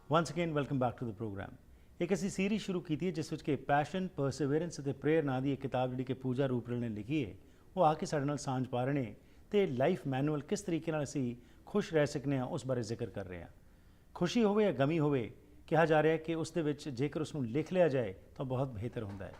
Once again, welcome back to the program. एक ऐसी series शुरू की थी जिस ਵਿੱਚ ਪੈਸ਼ਨ ਪਰਸੀਵਰੈਂਸ ਅਤੇ ਪ੍ਰੇਅਰ ਨਾਂ ਦੀ ਇੱਕ ਕਿਤਾਬ ਜਿਹੜੀ ਕਿ ਪੂਜਾ ਰੂਪਰਲ ਨੇ ਲਿਖੀ ਹੈ ਉਹ ਆ ਕੇ ਸਾਡੇ ਨਾਲ ਸਾਂਝ ਪਾ ਰਹੇ ਨੇ ਤੇ ਲਾਈਫ ਮੈਨੂਅਲ ਕਿਸ ਤਰੀਕੇ ਨਾਲ ਅਸੀਂ ਖੁਸ਼ ਰਹਿ ਸਕਨੇ ਆ ਉਸ ਬਾਰੇ ਜ਼ਿਕਰ ਕਰ ਰਹੇ ਹਾਂ। ਖੁਸ਼ੀ ਹੋਵੇ ਜਾਂ ਗਮੀ ਹੋਵੇ ਕਿਹਾ ਜਾ ਰਿਹਾ ਹੈ ਕਿ ਉਸ ਦੇ ਵਿੱਚ ਜੇਕਰ ਉਸ ਨੂੰ ਲਿਖ ਲਿਆ ਜਾਏ ਤਾਂ ਬਹੁਤ ਬਿਹਤਰ ਹੁੰਦਾ ਹੈ।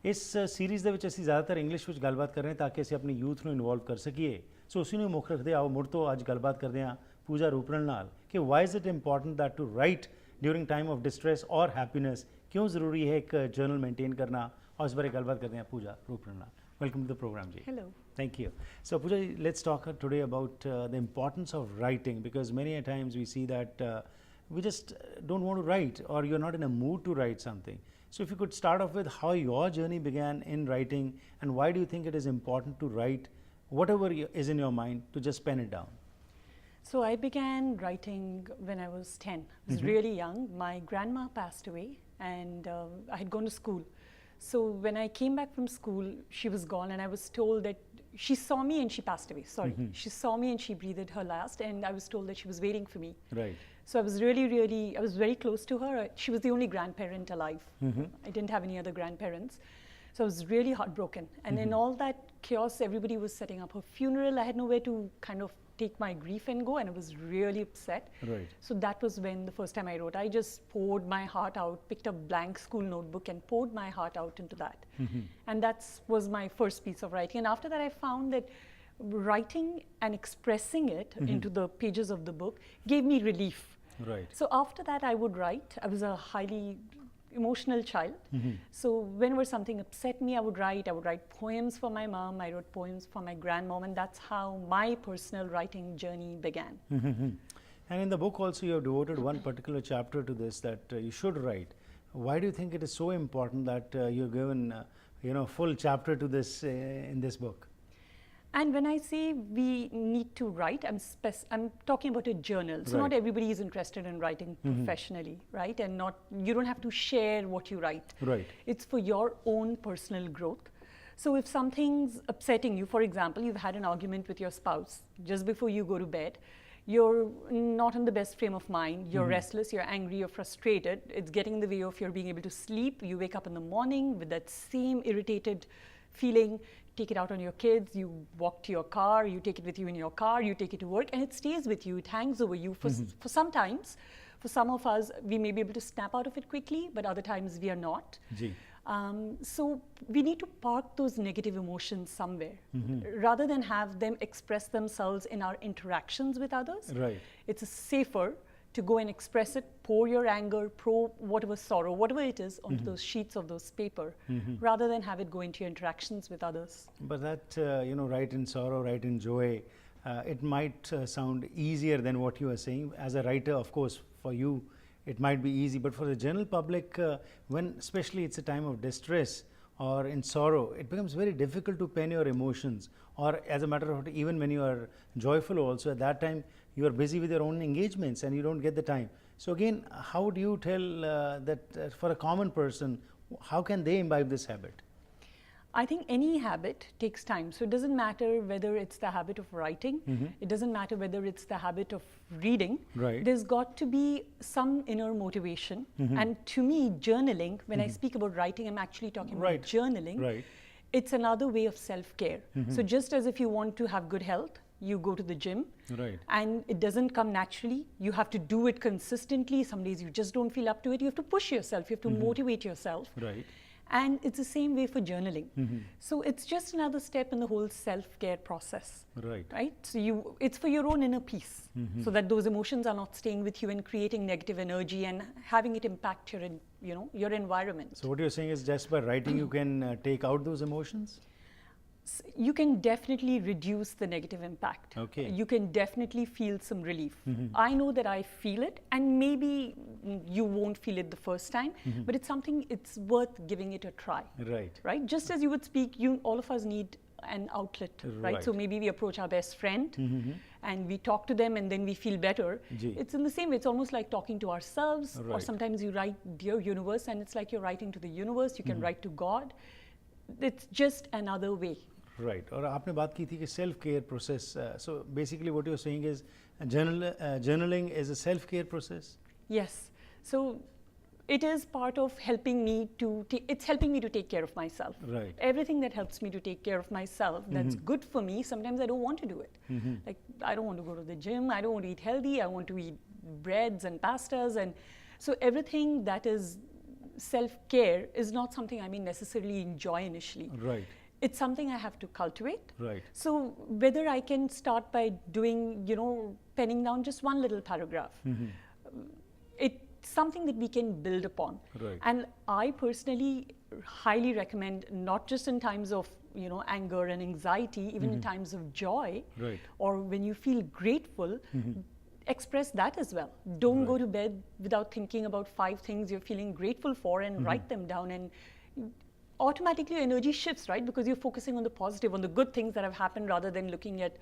ਇਸ ਸੀਰੀਜ਼ ਦੇ ਵਿੱਚ ਅਸੀਂ ਜ਼ਿਆਦਾਤਰ ਇੰਗਲਿਸ਼ ਵਿੱਚ ਗੱਲਬਾਤ ਕਰ ਰਹੇ ਹਾਂ ਤਾਂ ਕਿ ਅਸੀਂ ਆਪਣੀ ਯੂਥ ਨੂੰ ਇਨਵੋਲਵ ਕਰ ਸਕੀਏ। ਸੋ ਉਸੇ ਨੂੰ ਮੁੱਖ ਰੱਖਦੇ ਆਓ ਮੁੜ ਤੋਂ ਅੱਜ ਗੱਲਬਾਤ ਕਰਦੇ ਹਾਂ ਪੂਜਾ ਰੂਪਰਲ ਨਾਲ ਕਿ why is it important that to write during time of distress और हैप्पीनेस, क्यों ज़रूरी है एक जर्नल मेंटेन करना, और इस बारे गलबात करते हैं Pooja Ruparel. Welcome to the programme जी। Hello. Thank you. So Pooja, let's talk today about the importance of writing, because many a times we see that we just don't want to write, or you're not in a mood to write something. So if you could start off with how your journey began in writing, and why do you think it is important to write whatever is in your mind, to just pen it down? So I began writing when I was 10. I was really young. My grandma passed away and I had gone to school. So when I came back from school, she was gone and I was told that she saw me and she passed away. Sorry. She saw me and she breathed her last, and I was told that she was waiting for me. Right. So I was I was very close to her. She was the only grandparent alive. I didn't have any other grandparents. So I was really heartbroken. And in all that chaos, everybody was setting up her funeral. I had nowhere to kind of take my grief and go, and I was really upset. Right. So that was when the first time I wrote. I just poured my heart out, picked a blank school notebook and poured my heart out into that. And that was my first piece of writing. And after that I found that writing and expressing it into the pages of the book gave me relief. Right. So after that I would write. I was a highly emotional child. So whenever something upset me, I would write poems for my mom, I wrote poems for my grandmom, and that's how my personal writing journey began. And in the book also you have devoted one particular chapter to this, that you should write. Why do you think it is so important that you've given full chapter to this in this book? And when I say we need to write, I'm talking about a journal. So not everybody is interested in writing professionally, right? And you don't have to share what you write. Right. It's for your own personal growth. So if something's upsetting you, for example, you've had an argument with your spouse just before you go to bed, you're not in the best frame of mind, you're restless, you're angry, you're frustrated, it's getting in the way of your being able to sleep, you wake up in the morning with that same irritated feeling, take it out on your kids, you walk to your car, you take it with you in your car, you take it to work, and it stays with you, it hangs over you for sometimes. For some of us, we may be able to snap out of it quickly, but other times we are not. Ji. So we need to park those negative emotions somewhere, rather than have them express themselves in our interactions with others. Right. It's safer to go and express it, pour your anger, pour whatever sorrow, whatever it is, onto those sheets of those paper, rather than have it go into your interactions with others. But that, write in sorrow, write in joy, it might sound easier than what you are saying. As a writer, of course, for you, it might be easy, but for the general public, when especially it's a time of distress or in sorrow, it becomes very difficult to pen your emotions. Or as a matter of fact, even when you are joyful also, at that time you are busy with your own engagements and you don't get the time. So again, how do you tell that for a common person, how can they imbibe this habit? I think any habit takes time. So it doesn't matter whether it's the habit of writing, it doesn't matter whether it's the habit of reading. Right. There's got to be some inner motivation. And to me, journaling, when I speak about writing, I'm actually talking about journaling. Right. It's another way of self-care. So just as if you want to have good health, you go to the gym. Right. And it doesn't come naturally. You have to do it consistently. Some days you just don't feel up to it. You have to push yourself. You have to motivate yourself. Right. And it's the same way for journaling. So it's just another step in the whole self-care process. Right. Right? So it's for your own inner peace, so that those emotions are not staying with you and creating negative energy and having it impact your environment. So what you're saying is just by writing you can take out those emotions? You can definitely reduce the negative impact. Okay. You can definitely feel some relief. I know that I feel it, and maybe you won't feel it the first time, but it's something, it's worth giving it a try. Right. Right? Just as you would speak, all of us need an outlet, right? So maybe we approach our best friend and we talk to them and then we feel better. Ji. It's in the same way. It's almost like talking to ourselves, or Right. sometimes you write Dear Universe, and it's like you're writing to the universe. You can write to God. It's just another way. Right. और आपने बात की थी कि self care process. So basically what you're saying is journaling is a self care process. Yes. So it is part of helping me to it's helping me to take care of myself. Right. Everything that helps me to take care of myself that's good for me, sometimes I don't want to do it. Like, I don't want to go to the gym, I don't want to eat healthy, I want to eat breads and pastas, and so everything that is self-care is not something I may necessarily enjoy initially. Right. It's something I have to cultivate. Right. So whether I can start by doing, penning down just one little paragraph, it's something that we can build upon. Right. And I personally highly recommend, not just in times of anger and anxiety, even in times of joy, Right. or when you feel grateful, express that as well. Don't go to bed without thinking about 5 things you're feeling grateful for, and write them down, and automatically your energy shifts, right? Because you're focusing on the positive, on the good things that have happened, rather than looking at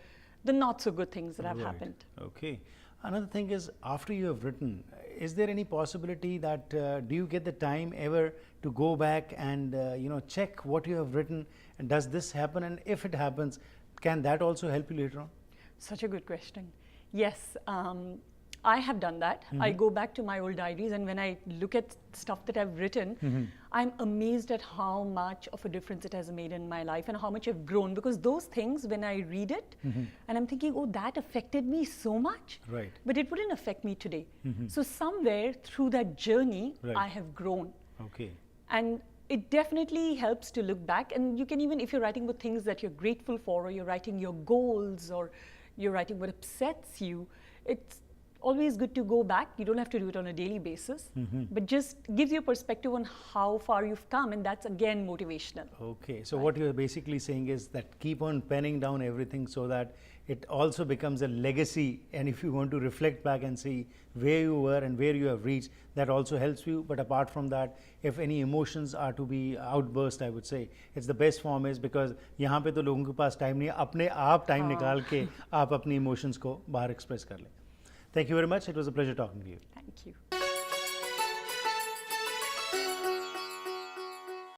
the not so good things that have Right. happened. Okay. Another thing is, after you have written, is there any possibility that do you get the time ever to go back and check what you have written, and does this happen, and if it happens, can that also help you later on? Such a good question. Yes, I have done that. I go back to my old diaries, and when I look at stuff that I've written, I'm amazed at how much of a difference it has made in my life and how much I've grown. Because those things, when I read it, and I'm thinking, oh, that affected me so much, Right. but it wouldn't affect me today. So somewhere through that journey, Right. I have grown. Okay. And it definitely helps to look back. And you can even, if you're writing about things that you're grateful for, or you're writing your goals, or you're writing what upsets you, it's always good to go back. You don't have to do it on a daily basis, but just gives you a perspective on how far you've come, and that's again motivational. Okay, so what you're basically saying is that keep on penning down everything so that it also becomes a legacy, and if you want to reflect back and see where you were and where you have reached, that also helps you. But apart from that, if any emotions are to be outburst, I would say it's the best form is, because यहाँ पे तो लोगों के पास time नहीं है, अपने आप time निकाल के आप अपनी इमोशंस को बाहर एक्सप्रेस कर लें. Thank you very much. It was a pleasure talking to you. Thank you.